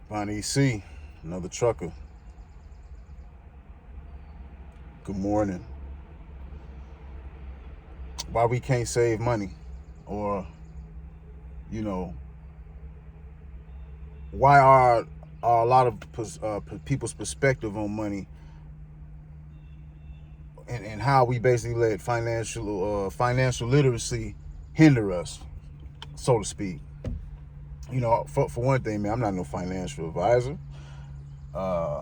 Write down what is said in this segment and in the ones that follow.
Bonnie C, another trucker. Good morning. Why we can't save money, or you know, why are a lot of people's perspective on money, and how we basically let financial literacy hinder us, so to speak. For one thing, man, I'm not no financial advisor. Uh,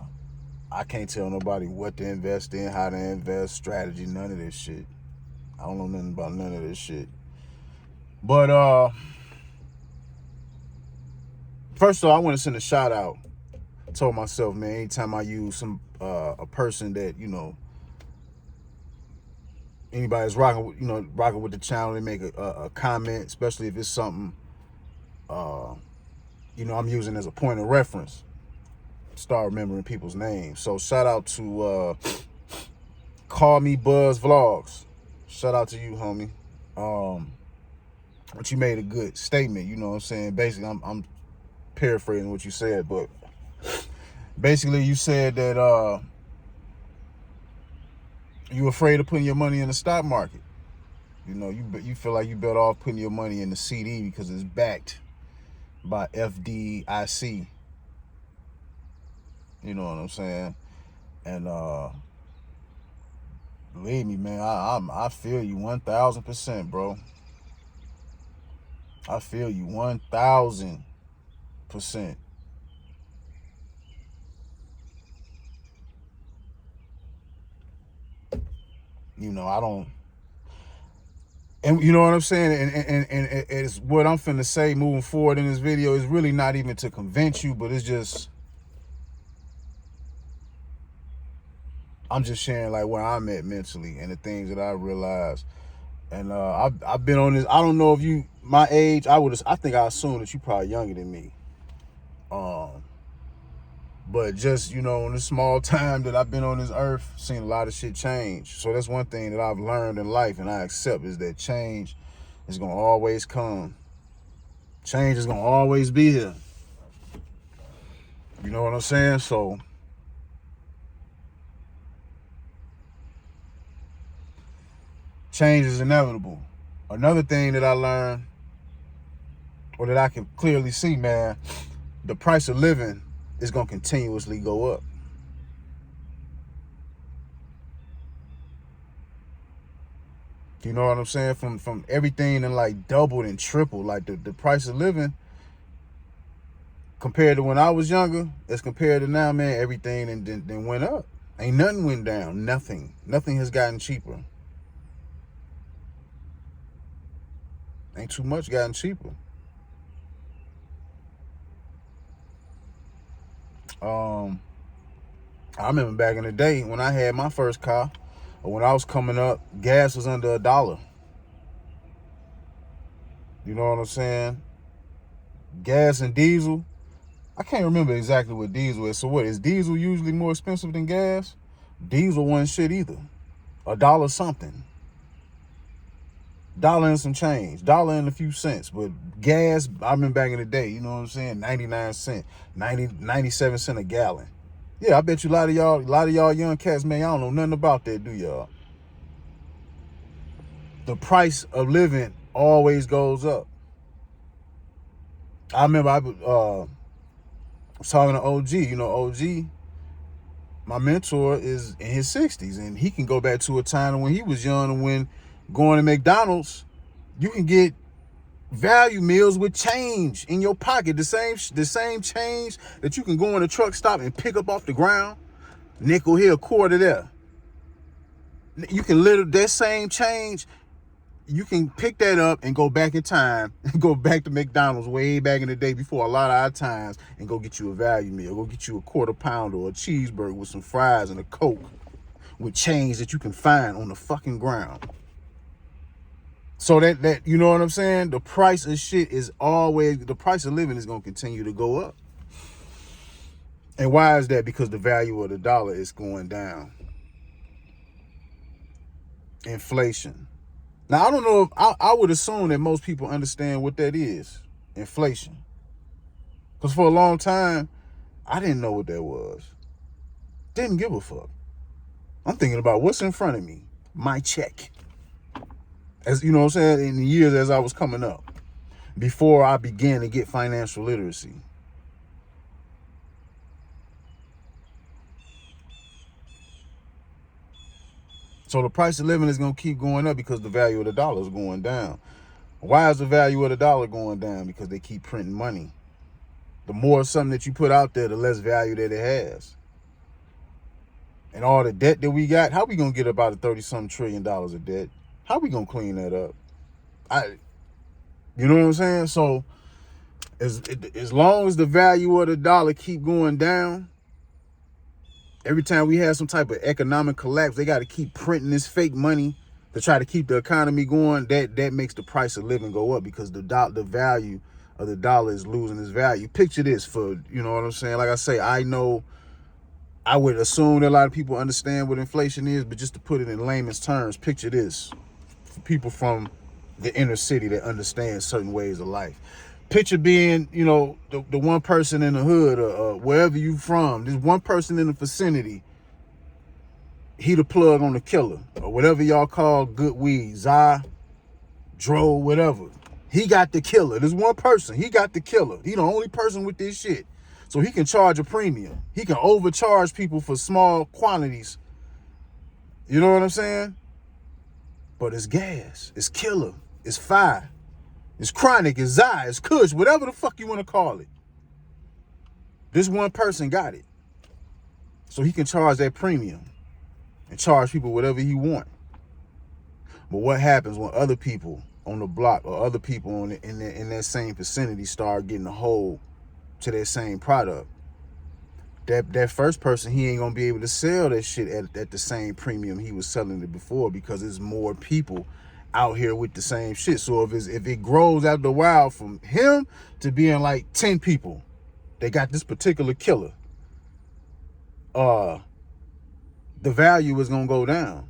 I can't tell nobody what to invest in, how to invest, strategy, none of this shit. I don't know nothing about none of this shit. But first of all, I want to send a shout out. I told myself, man, anytime I use a person that anybody's rocking with the channel, they make a comment, especially if it's something I'm using as a point of reference. Start remembering people's names. So shout out to Call Me Buzz Vlogs. Shout out to you, homie. But you made a good statement. You know what I'm saying? Basically, I'm paraphrasing what you said, but basically you said that you're afraid of putting your money in the stock market. You feel like you better off putting your money in the CD because it's backed by FDIC. You know what I'm saying? And believe me, man, I feel you 1,000%, bro. I feel you 1,000%. I don't, and you know what I'm saying, and it's what I'm finna say moving forward in this video is really not even to convince you, but it's just, I'm just sharing like where I'm at mentally and the things that I realized. And I've been on this. I don't know if you my age. I think I assume that you probably younger than me. But just in the small time that I've been on this earth, seen a lot of shit change. So that's one thing that I've learned in life, and I accept, is that change is gonna always come. Change is gonna always be here. You know what I'm saying? So change is inevitable. Another thing that I learned, or that I can clearly see, man, the price of living is gonna continuously go up. You know what I'm saying? From everything and like doubled and tripled. Like the price of living compared to when I was younger, as compared to now, man, everything then went up. Ain't nothing went down. Nothing has gotten cheaper. Ain't too much gotten cheaper. I remember back in the day when I had my first car, or when I was coming up, gas was under $1. You know what I'm saying? Gas and diesel. I can't remember exactly what diesel is. So what, is diesel usually more expensive than gas? Diesel wasn't shit either. $1 something. Dollar and some change. Dollar and a few cents. But gas, I remember back in the day, you know what I'm saying? 99 cents. 97 cents a gallon. Yeah, I bet you a lot of y'all young cats, man, y'all don't know nothing about that, do y'all? The price of living always goes up. I remember I was talking to OG. OG, my mentor, is in his 60s, and he can go back to a time when he was young, and when going to McDonald's, you can get value meals with change in your pocket. The same change that you can go in a truck stop and pick up off the ground. Nickel here, quarter there. You can literally, that same change, you can pick that up and go back in time and go back to McDonald's way back in the day before a lot of our times and go get you a value meal. Go get you a quarter pounder or a cheeseburger with some fries and a Coke with change that you can find on the fucking ground. So that you know what I'm saying? The price of shit is always, the price of living is going to continue to go up. And why is that? Because the value of the dollar is going down. Inflation. Now, I don't know if, I would assume that most people understand what that is, inflation. Because for a long time, I didn't know what that was. Didn't give a fuck. I'm thinking about what's in front of me. My check. As you know what I'm saying, in the years as I was coming up, before I began to get financial literacy. So the price of living is going to keep going up because the value of the dollar is going down. Why is the value of the dollar going down? Because they keep printing money. The more something that you put out there, the less value that it has. And all the debt that we got, how we going to get about a 30-something trillion of debt? How we going to clean that up? You know what I'm saying? So as long as the value of the dollar keep going down, every time we have some type of economic collapse, they got to keep printing this fake money to try to keep the economy going. That makes the price of living go up because the value of the dollar is losing its value. Picture this for, you know what I'm saying? Like I say, I know, I would assume that a lot of people understand what inflation is, but just to put it in layman's terms, picture this for people from the inner city that understand certain ways of life. Picture being, you know, the one person in the hood or wherever you from, there's one person in the vicinity, he the plug on the killer or whatever y'all call good weed, Dro, whatever. He got the killer. There's one person, he got the killer. He the only person with this shit. So he can charge a premium. He can overcharge people for small quantities. You know what I'm saying? But it's gas, it's killer, it's fire. It's chronic, it's Zy, it's Kush, whatever the fuck you want to call it. This one person got it. So he can charge that premium and charge people whatever he want. But what happens when other people on the block or other people in that same vicinity start getting a hold to that same product? That first person, he ain't gonna be able to sell that shit at the same premium he was selling it before because there's more people out here with the same shit. So if it grows after a while from him to being like 10 people, they got this particular killer, the value is gonna go down.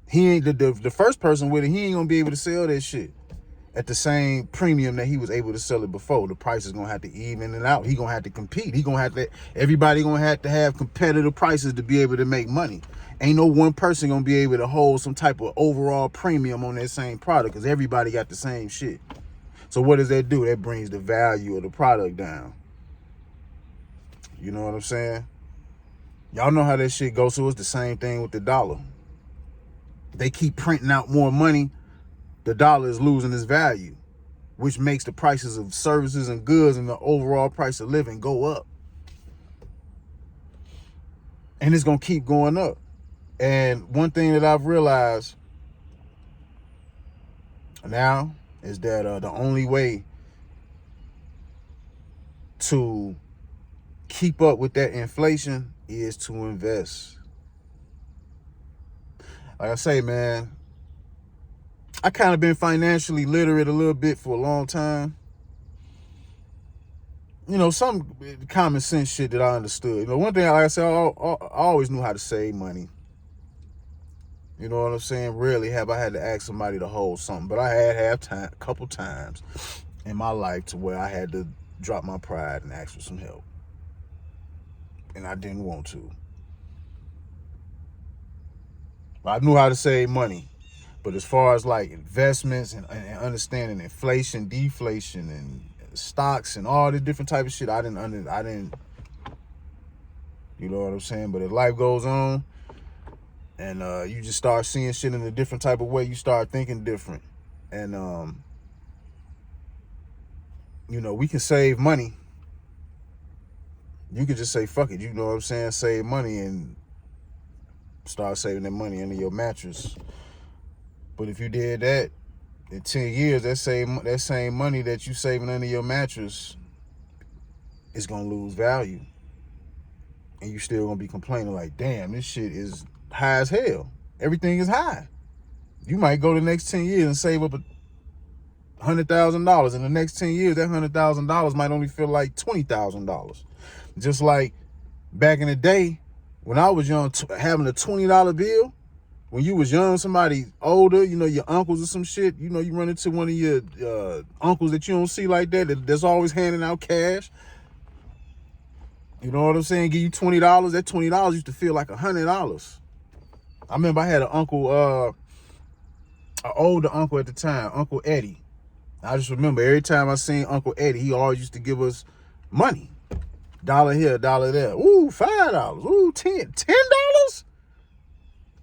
He ain't the first person with it, he ain't gonna be able to sell that shit at the same premium that he was able to sell it before. The price is gonna have to even it out. He gonna have to compete. Everybody gonna have to have competitive prices to be able to make money. Ain't no one person gonna be able to hold some type of overall premium on that same product because everybody got the same shit. So what does that do? That brings the value of the product down. You know what I'm saying? Y'all know how that shit goes. So it's the same thing with the dollar. They keep printing out more money. The dollar is losing its value, which makes the prices of services and goods and the overall price of living go up. And it's going to keep going up. And one thing that I've realized now is that the only way to keep up with that inflation is to invest. Like I say, man, I kind of been financially literate a little bit for a long time. You know, some common sense shit that I understood. You know, one thing, like I said, I always knew how to save money. You know what I'm saying? Rarely have I had to ask somebody to hold something, but I had a couple times in my life to where I had to drop my pride and ask for some help. And I didn't want to. I knew how to save money. But as far as like investments and understanding inflation, deflation, and stocks and all the different type of shit, I didn't, you know what I'm saying? But as life goes on and you just start seeing shit in a different type of way, you start thinking different. And, you know, we can save money. You could just say, fuck it, you know what I'm saying? Save money and start saving that money under your mattress. But if you did that, in 10 years, that same money that you saving under your mattress is going to lose value. And you still going to be complaining like, damn, this shit is high as hell. Everything is high. You might go the next 10 years and save up $100,000. In the next 10 years, that $100,000 might only feel like $20,000. Just like back in the day, when I was young, having a $20 bill, when you was young, somebody older, you know, your uncles or some shit, you know, you run into one of your uncles that you don't see like that, that's always handing out cash. You know what I'm saying? Give you $20. That $20 used to feel like $100. I remember I had an uncle, an older uncle at the time, Uncle Eddie. I just remember every time I seen Uncle Eddie, he always used to give us money. Dollar here, dollar there. Ooh, $5. Ooh, $10.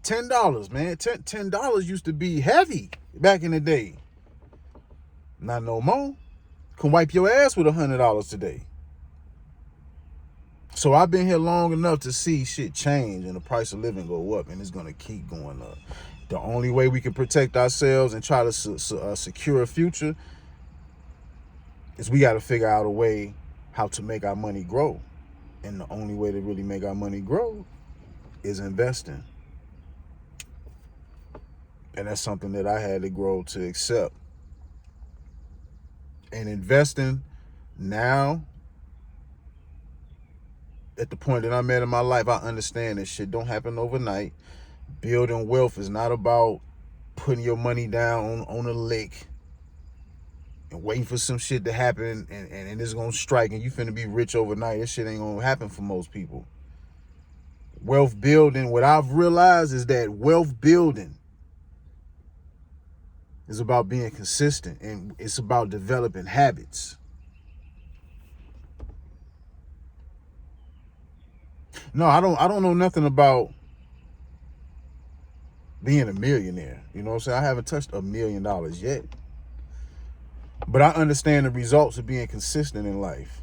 $10, man. $10 used to be heavy back in the day. Not no more. Can wipe your ass with $100 today. So I've been here long enough to see shit change and the price of living go up, and it's gonna keep going up. The only way we can protect ourselves and try to secure a future is we got to figure out a way how to make our money grow. And the only way to really make our money grow is investing. And that's something that I had to grow to accept. And investing now, at the point that I'm at in my life, I understand that shit don't happen overnight. Building wealth is not about putting your money down on a lick and waiting for some shit to happen and it's gonna strike and you finna be rich overnight. This shit ain't gonna happen for most people. Wealth building, what I've realized is that wealth building is about being consistent, and it's about developing habits. No, I don't know nothing about being a millionaire. You know what I'm saying? I haven't touched $1 million yet. But I understand the results of being consistent in life.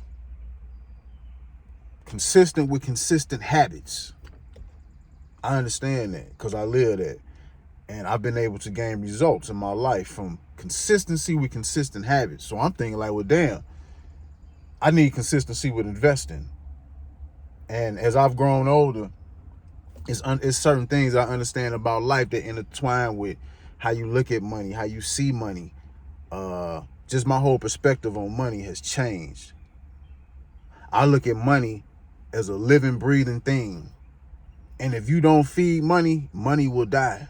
Consistent with consistent habits. I understand that because I live that. And I've been able to gain results in my life from consistency with consistent habits. So I'm thinking like, well, damn, I need consistency with investing. And as I've grown older, it's certain things I understand about life that intertwine with how you look at money, how you see money. Just my whole perspective on money has changed. I look at money as a living, breathing thing. And if you don't feed money, money will die.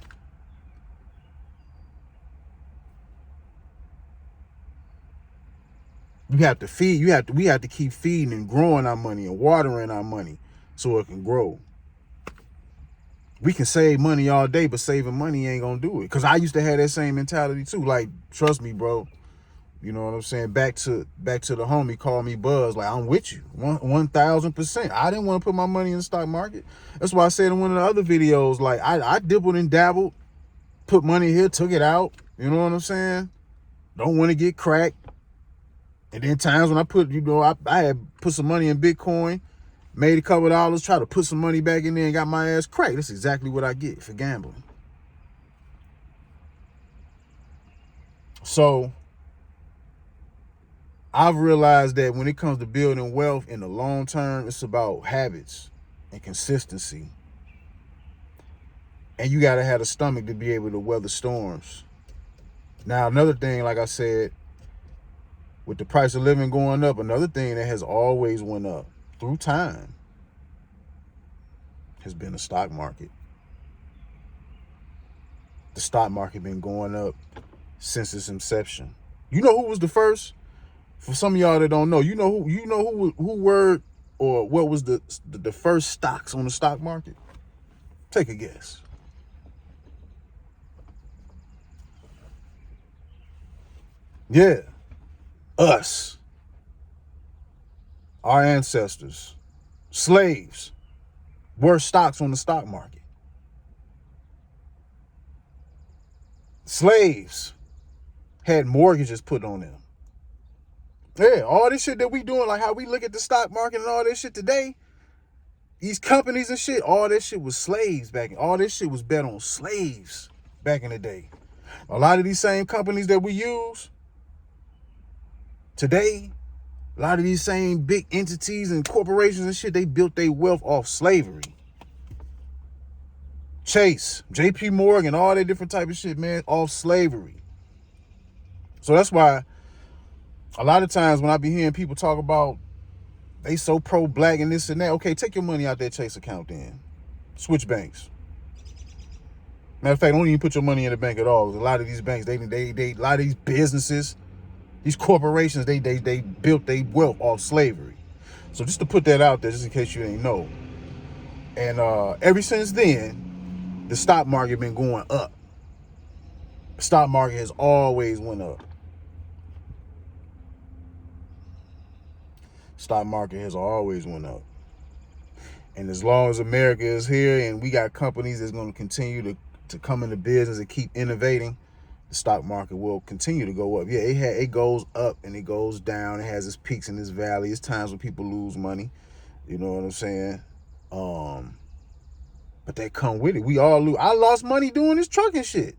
We have to keep feeding and growing our money and watering our money so it can grow. We can save money all day, but saving money ain't gonna do it. Cause I used to have that same mentality too. Like, trust me, bro. You know what I'm saying? Back to the homie called me Buzz. Like, I'm with you 1,000%. I didn't want to put my money in the stock market. That's why I said in one of the other videos, like I dibbled and dabbled, put money here, took it out. You know what I'm saying? Don't want to get cracked. And then times when I put, I had put some money in Bitcoin, made a couple of dollars, tried to put some money back in there and got my ass cracked. That's exactly what I get for gambling. So I've realized that when it comes to building wealth in the long term, it's about habits and consistency. And you got to have a stomach to be able to weather storms. Now, another thing, like I said, with the price of living going up, another thing that has always went up through time has been the stock market. The stock market been going up since its inception. You know who was the first? For some of y'all that don't know, you know who were or what was the first stocks on the stock market? Take a guess. Yeah. Us. Our ancestors. Slaves were stocks on the stock market. Slaves had mortgages put on them. Yeah, all this shit that we doing, like how we look at the stock market and all this shit today, these companies and shit, all this shit was slaves back in. All this shit was bet on slaves back in the day. A lot of these same companies that we use today, a lot of these same big entities and corporations and shit, they built their wealth off slavery. Chase, JP Morgan, all that different type of shit, man, off slavery. So that's why a lot of times when I be hearing people talk about they so pro-black and this and that, okay, take your money out that Chase account then. Switch banks. Matter of fact, don't even put your money in the bank at all. A lot of these banks, they a lot of these businesses, these corporations, they built their wealth off slavery. So just to put that out there, just in case you ain't know. And ever since then, the stock market been going up. The stock market has always went up. Stock market has always went up. And as long as America is here and we got companies that's going to continue to come into business and keep innovating, the stock market will continue to go up. Yeah, it goes up and it goes down. It has its peaks and its valleys. It's times when people lose money. You know what I'm saying? But they come with it. We all lose. I lost money doing this trucking shit.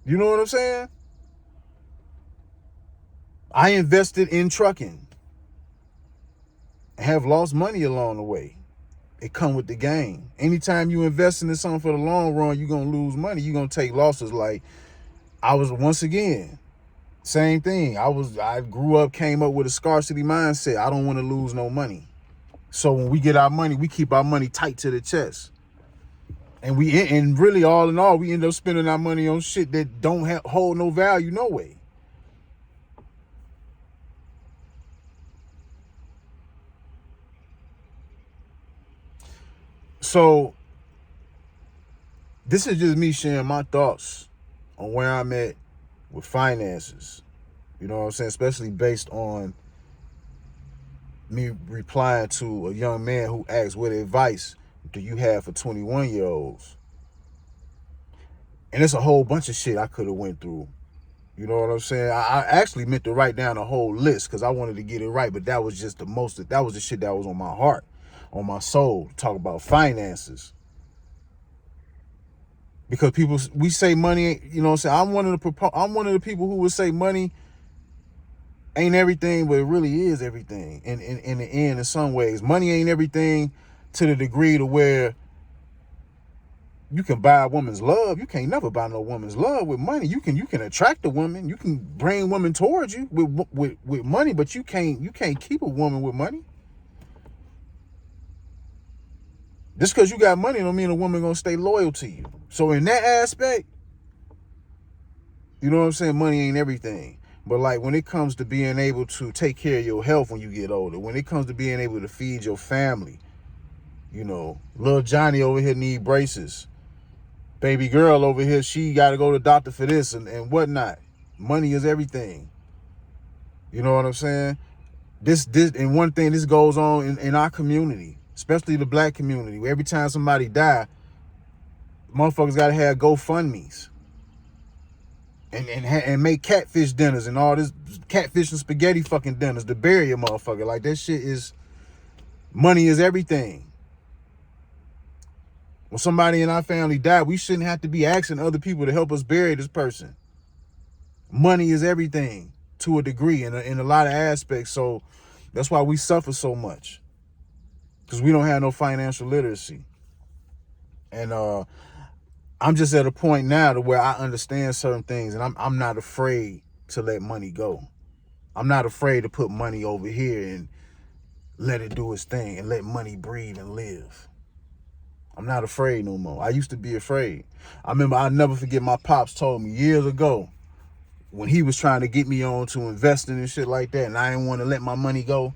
You know what I'm saying? I invested in trucking and have lost money along the way. It come with the game. Anytime you invest in something for the long run, you're going to lose money. You're going to take losses. Like I was, once again, same thing. I grew up, came up with a scarcity mindset. I don't want to lose no money. So when we get our money, we keep our money tight to the chest. And really all in all, we end up spending our money on shit that don't hold no value no way. So this is just me sharing my thoughts on where I'm at with finances. You know what I'm saying? Especially based on me replying to a young man who asked, what advice do you have for 21-year-olds? And it's a whole bunch of shit I could have went through. You know what I'm saying? I actually meant to write down a whole list because I wanted to get it right, but that was just that was the shit that was on my heart, on my soul, to talk about finances. Because we say money, you know what I'm saying? I'm one of the people who would say money ain't everything, but it really is everything. In the end, in some ways, money ain't everything to the degree to where you can buy a woman's love. You can't never buy no woman's love with money. You can attract a woman. You can bring women towards you with money, but you can't keep a woman with money. Just because you got money don't mean a woman gonna stay loyal to you. So in that aspect, you know what I'm saying? Money ain't everything. But like when it comes to being able to take care of your health when you get older, when it comes to being able to feed your family, you know, little Johnny over here need braces. Baby girl over here, she got to go to the doctor for this and whatnot. Money is everything. You know what I'm saying? This and one thing, this goes on in our community, especially the black community, where every time somebody die, motherfuckers got to have GoFundMes and make catfish dinners and all this catfish and spaghetti fucking dinners to bury a motherfucker. Like that shit is, money is everything. When somebody in our family died, we shouldn't have to be asking other people to help us bury this person. Money is everything to a degree in a lot of aspects. So that's why we suffer so much, because we don't have no financial literacy. And I'm just at a point now to where I understand certain things, and I'm not afraid to let money go. I'm not afraid to put money over here and let it do its thing and let money breathe and live. I'm not afraid no more. I used to be afraid. I remember, I'll never forget, my pops told me years ago when he was trying to get me on to investing and shit like that, and I didn't want to let my money go.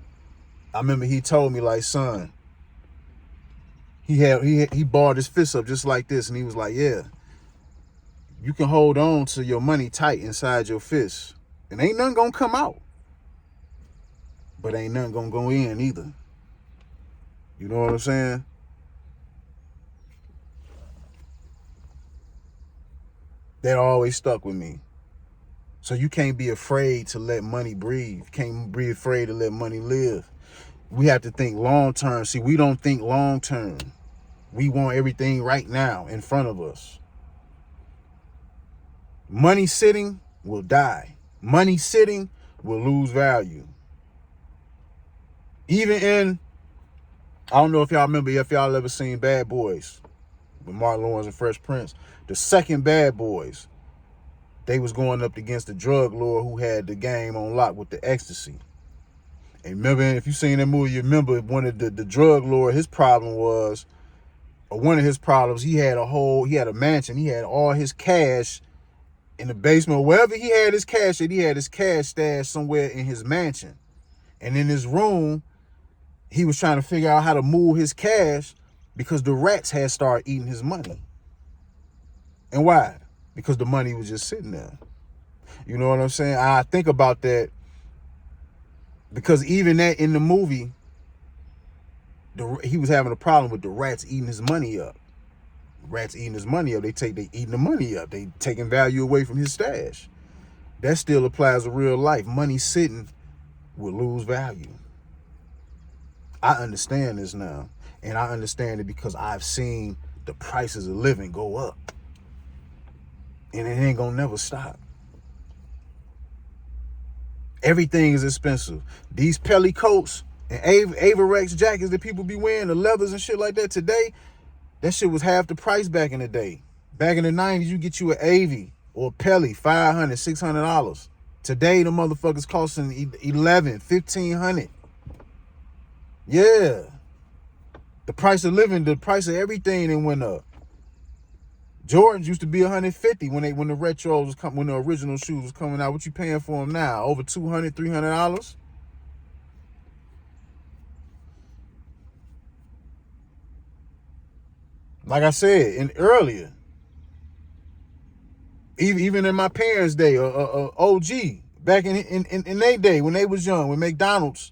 I remember he told me, like, son, he balled his fist up just like this, and he was like, yeah, you can hold on to your money tight inside your fist, and ain't nothing gonna come out, but ain't nothing gonna go in either. You know what I'm saying? That always stuck with me. So you can't be afraid to let money breathe. You can't be afraid to let money live. We have to think long term. See, we don't think long term. We want everything right now in front of us. Money sitting will die. Money sitting will lose value. Even in, I don't know if y'all remember, if y'all ever seen Bad Boys with Martin Lawrence and Fresh Prince. The second Bad Boys, they was going up against the drug lord who had the game on lock with the ecstasy. And remember, if you seen that movie, you remember one of the drug lord, his problem was, or one of his problems, he had a mansion. He had all his cash in the basement. Wherever he had his cash at, he had his cash stashed somewhere in his mansion. And in this room, he was trying to figure out how to move his cash because the rats had started eating his money. And why? Because the money was just sitting there. You know what I'm saying? I think about that because even that in the movie, he was having a problem with the rats eating his money up. Rats eating his money up. They eating the money up. They taking value away from his stash. That still applies to real life. Money sitting will lose value. I understand this now. And I understand it because I've seen the prices of living go up. And it ain't gonna never stop. Everything is expensive. These Pelly coats and Averex jackets that people be wearing, the leathers and shit like that today, that shit was half the price back in the day. Back in the 90s, you get you an Avy or a Pelly, $500, $600. Today, the motherfuckers costing $1,100, $1,500. Yeah. The price of living, the price of everything then went up. Jordans used to be $150 when the retros was when the original shoes was coming out. What you paying for them now? Over $200, $300? Like I said, and earlier, even in my parents' day, OG, back in their day when they was young, with McDonald's,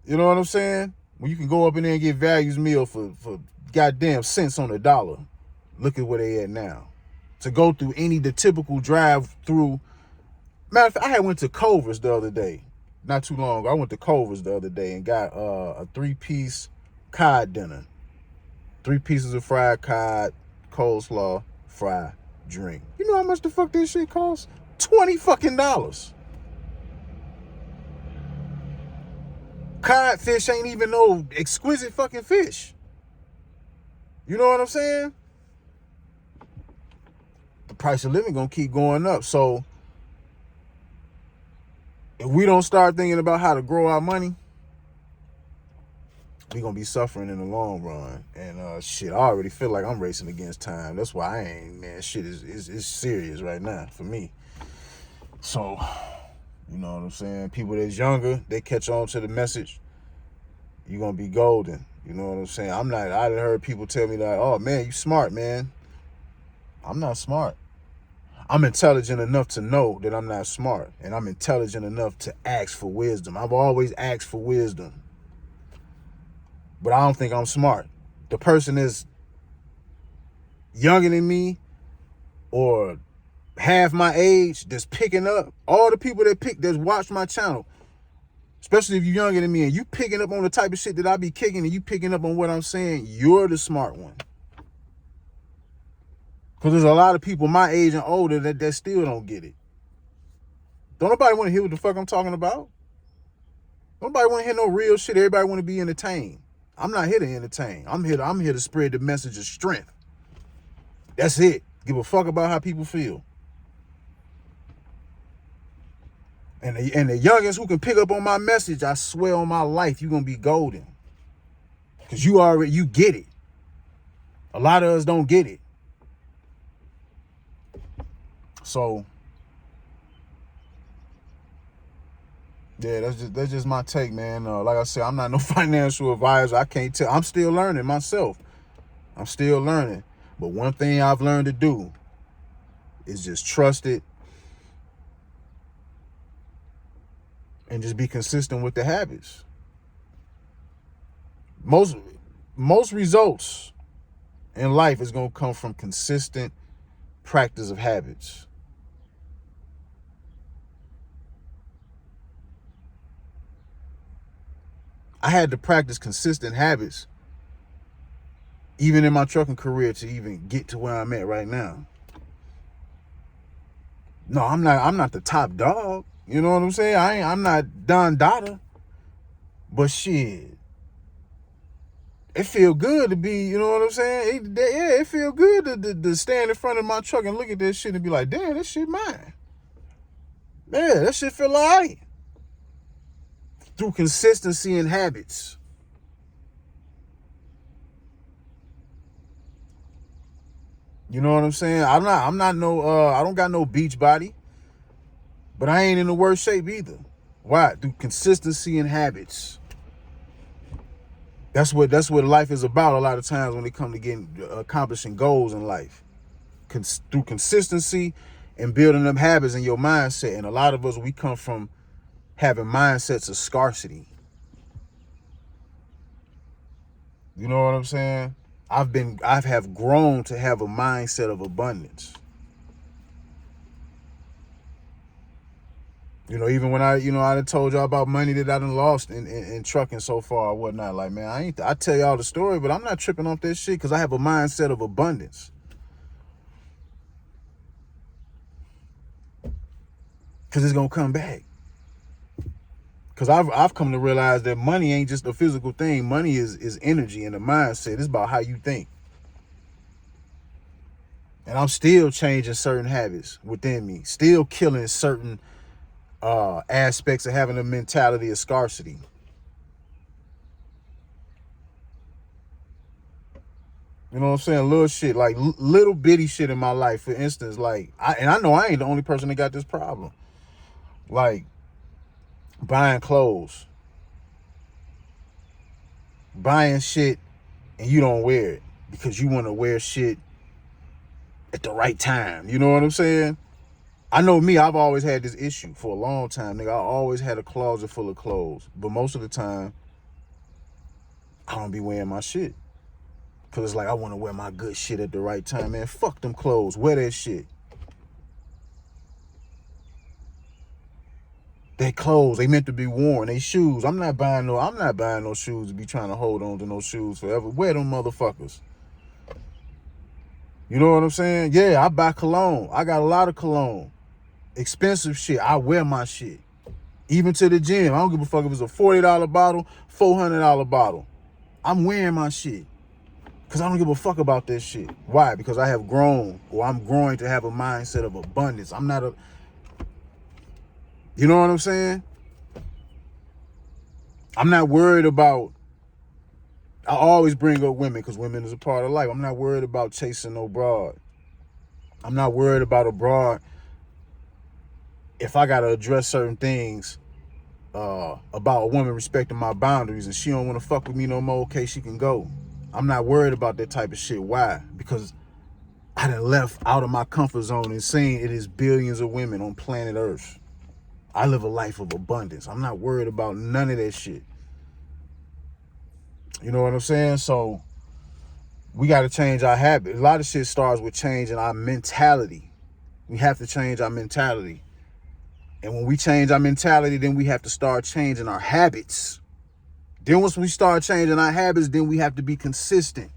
you know what I'm saying? When you can go up in there and get Values meal for goddamn cents on the dollar. Look at where they at now. To go through the typical drive-through. Matter of fact, I had went to Culver's the other day. Not too long ago. I went to Culver's the other day and got a 3-piece cod dinner. 3 pieces of fried cod, coleslaw, fried drink. You know how much the fuck this shit costs? $20 fucking. Codfish ain't even no exquisite fucking fish. You know what I'm saying? The price of living gonna keep going up. So if we don't start thinking about how to grow our money, we gonna be suffering in the long run. And shit, I already feel like I'm racing against time. That's why I ain't, man. Shit is serious right now for me. So, you know what I'm saying? People that's younger, they catch on to the message. You're gonna be golden. You know what I'm saying? I done heard people tell me that, oh man, you smart, man. I'm not smart. I'm intelligent enough to know that I'm not smart. And I'm intelligent enough to ask for wisdom. I've always asked for wisdom. But I don't think I'm smart. The person is younger than me or half my age that's picking up, all the people that watch my channel, especially if you're younger than me and you picking up on the type of shit that I be kicking and you picking up on what I'm saying, you're the smart one. Because there's a lot of people my age and older that still don't get it. Don't nobody want to hear what the fuck I'm talking about. Nobody want to hear no real shit. Everybody want to be entertained. I'm not here to entertain. I'm here to spread the message of strength. That's it. Give a fuck about how people feel. And the youngins who can pick up on my message, I swear on my life, you're gonna be golden. Cause you get it. A lot of us don't get it. So yeah, that's just my take, man. Like I said, I'm not no financial advisor. I can't tell. I'm still learning myself. I'm still learning. But one thing I've learned to do is just trust it and just be consistent with the habits. Most results in life is going to come from consistent practice of habits. I had to practice consistent habits even in my trucking career to even get to where I'm at right now. No, I'm not the top dog. You know what I'm saying? I'm not Don Dada. But shit, it feel good to be, you know what I'm saying? It feel good to stand in front of my truck and look at this shit and be like, damn, this shit mine. Yeah, that shit feel all right. Through consistency and habits. You know what I'm saying? I don't got no beach body, but I ain't in the worst shape either. Why? Through consistency and habits. That's what life is about. A lot of times when it comes to accomplishing goals in life, through consistency and building them habits in your mindset. And a lot of us, we come from having mindsets of scarcity. You know what I'm saying? I have grown to have a mindset of abundance. You know, even when I done told y'all about money that I done lost in trucking so far or whatnot. Like, man, I tell y'all the story, but I'm not tripping off that shit because I have a mindset of abundance. Because it's going to come back. Because I've come to realize that money ain't just a physical thing. Money is energy and a mindset. It's about how you think. And I'm still changing certain habits within me. Still killing certain aspects of having a mentality of scarcity. You know what I'm saying? Little shit, like little bitty shit in my life. For instance, like, I know I ain't the only person that got this problem. Like, buying clothes. Buying shit and you don't wear it because you want to wear shit at the right time. You know what I'm saying? I know me, I've always had this issue for a long time, nigga. I always had a closet full of clothes. But most of the time, I don't be wearing my shit. Because it's like, I want to wear my good shit at the right time, man. Fuck them clothes. Wear that shit. They clothes, they meant to be worn. They shoes. I'm not buying no shoes to be trying to hold on to no shoes forever. Wear them motherfuckers. You know what I'm saying? Yeah, I buy cologne. I got a lot of cologne. Expensive shit. I wear my shit. Even to the gym. I don't give a fuck if it's a $40 bottle, $400 bottle. I'm wearing my shit. Because I don't give a fuck about this shit. Why? Because I have grown, or I'm growing to have a mindset of abundance. I'm not a... You know what I'm saying? I'm not worried about... I always bring up women because women is a part of life. I'm not worried about chasing no broad. I'm not worried about a broad if I got to address certain things about a woman respecting my boundaries and she don't want to fuck with me no more, okay, she can go. I'm not worried about that type of shit. Why? Because I done left out of my comfort zone and seen it is billions of women on planet Earth. I live a life of abundance. I'm not worried about none of that shit. You know what I'm saying? So we got to change our habit. A lot of shit starts with changing our mentality. We have to change our mentality. And when we change our mentality, then we have to start changing our habits. Then once we start changing our habits, then we have to be consistent.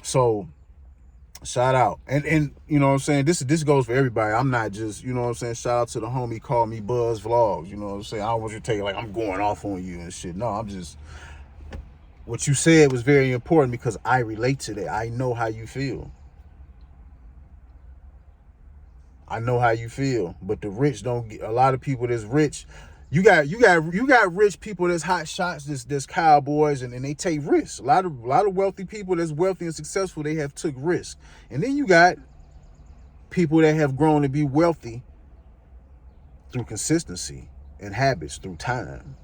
So shout out. And you know what I'm saying? This goes for everybody. I'm not just, you know what I'm saying? Shout out to the homie call me Buzz Vlogs. You know what I'm saying? I don't want you to take it like I'm going off on you and shit. No, I'm just... What you said was very important because I relate to that. I know how you feel. I know how you feel. But the rich don't get... A lot of people that's rich... You got rich people that's hot shots, that's cowboys, and they take risks. A lot of wealthy people that's wealthy and successful, they have took risks. And then you got people that have grown to be wealthy through consistency and habits through time.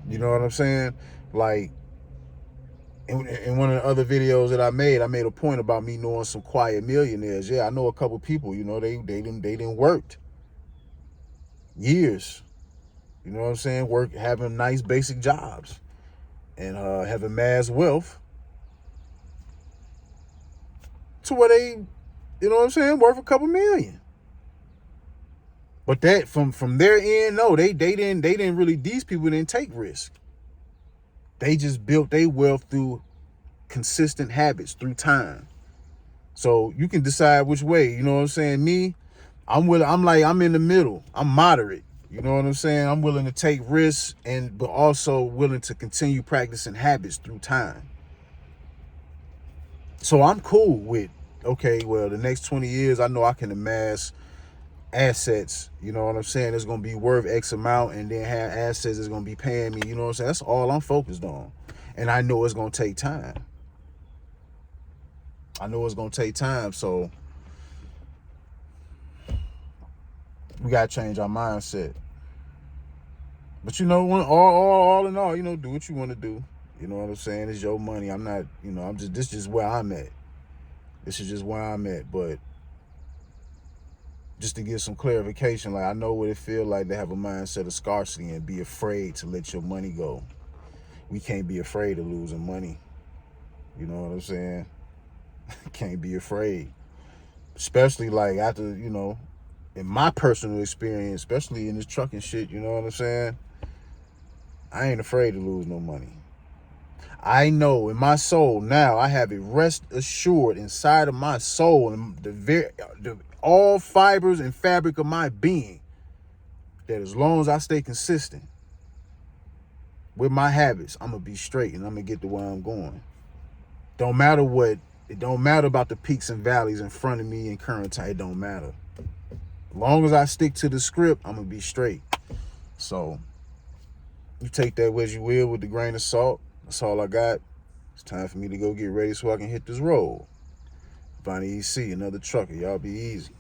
You know what I'm saying? Like, in one of the other videos that I made a point about me knowing some quiet millionaires. Yeah, I know a couple people, you know, they didn't worked years. You know what I'm saying? Having nice basic jobs and have amassed wealth to where they, you know what I'm saying, worth a couple million. But that from their end, no, they didn't really, these people didn't take risks. They just built their wealth through consistent habits through time. So you can decide which way, you know what I'm saying? Me, I'm in the middle. I'm moderate. You know what I'm saying? I'm willing to take risks but also willing to continue practicing habits through time. So I'm cool with, okay, well, the next 20 years, I know I can amass assets, you know what I'm saying? It's going to be worth X amount, and then have assets that's going to be paying me, you know what I'm saying? That's all I'm focused on. And I know it's going to take time. I know it's gonna take time, so we gotta change our mindset. But you know, all in all, you know, do what you want to do. You know what I'm saying? It's your money. I'm not, you know, I'm just this is just where I'm at. This is just where I'm at. But just to get some clarification, like I know what it feels like to have a mindset of scarcity and be afraid to let your money go. We can't be afraid of losing money. You know what I'm saying? Can't be afraid. Especially like after, you know, in my personal experience, especially in this trucking shit, you know what I'm saying? I ain't afraid to lose no money. I know in my soul now, I have it rest assured inside of my soul and all fibers and fabric of my being that as long as I stay consistent with my habits, I'm gonna be straight and I'm gonna get to where I'm going. Don't matter what, it don't matter about the peaks and valleys in front of me in current time. It don't matter. As long as I stick to the script, I'm gonna be straight. So you take that as you will with the grain of salt. That's all I got. It's time for me to go get ready so I can hit this road. Bonnie EC, another trucker. Y'all be easy.